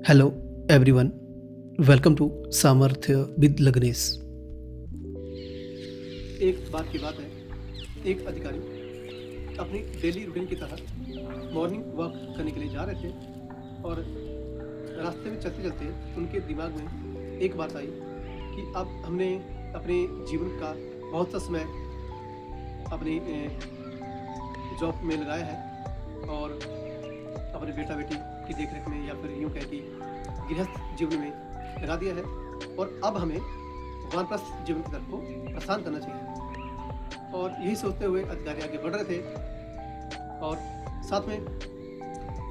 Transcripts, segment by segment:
Hello everyone, welcome to सामर्थ्य with लग्नेश। एक बार की बात है, एक अधिकारी अपनी डेली रूटीन की तरह मॉर्निंग वॉक करने के लिए जा रहे थे और रास्ते में चलते चलते उनके दिमाग में एक बात आई कि अब हमने अपने जीवन का बहुत सा समय अपनी जॉब में लगाया है और अपने बेटा बेटी की देखरेख में या फिर यूँ कह कि गृहस्थ जीवन में लगा दिया है और अब हमें वानप्रस्थ जीवन की तरफ को प्रस्थान करना चाहिए। और यही सोचते हुए अधिकारी आगे बढ़ रहे थे और साथ में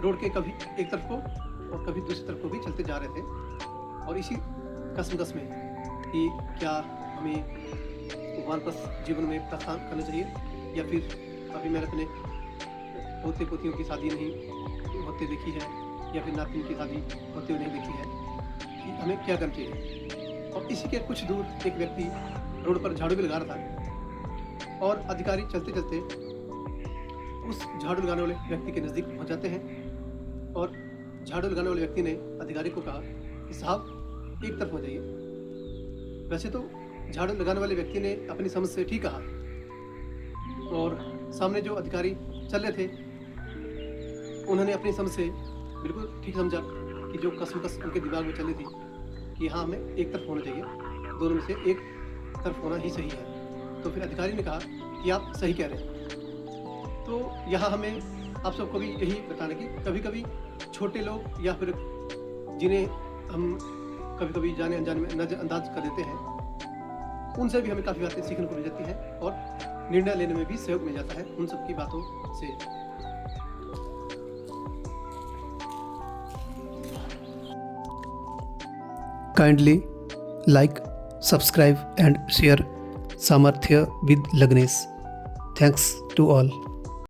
रोड के कभी एक तरफ को और कभी दूसरी तरफ को भी चलते जा रहे थे और इसी कसमकस में कि क्या हमें वानप्रस्थ जीवन में प्रस्थान करना चाहिए या फिर अभी मैंने अपने पोते पोतियों की शादी नहीं होते देखी है या फिर नातिन की शादी होते हुए नहीं देखी है कि हमें क्या करना चाहिए। और इसी के कुछ दूर एक व्यक्ति रोड पर झाड़ू भी लगा रहा था और अधिकारी चलते चलते उस झाड़ू लगाने वाले व्यक्ति के नज़दीक पहुंच जाते हैं और झाड़ू लगाने वाले व्यक्ति ने अधिकारी को कहा कि साहब एक तरफ हो जाइए। वैसे तो झाड़ू लगाने वाले व्यक्ति ने अपनी समझ से ठीक कहा और सामने जो अधिकारी चल रहे थे उन्होंने अपनी समझ से बिल्कुल ठीक समझा कि जो कसमकस उनके दिमाग में चल रही थी कि हाँ हमें एक तरफ होना चाहिए, दोनों में से एक तरफ होना ही सही है। तो फिर अधिकारी ने कहा कि आप सही कह रहे हैं। तो यहाँ हमें आप सबको भी यही बताना कि कभी कभी छोटे लोग या फिर जिन्हें हम कभी कभी जाने अनजाने में नज़रअंदाज कर देते हैं, उनसे भी हमें काफ़ी बातें सीखने को मिल जाती हैं और निर्णय लेने में भी सहयोग मिल जाता है उन सब की बातों से। Kindly like, subscribe and share Samarthya with Lagnesh. Thanks to all.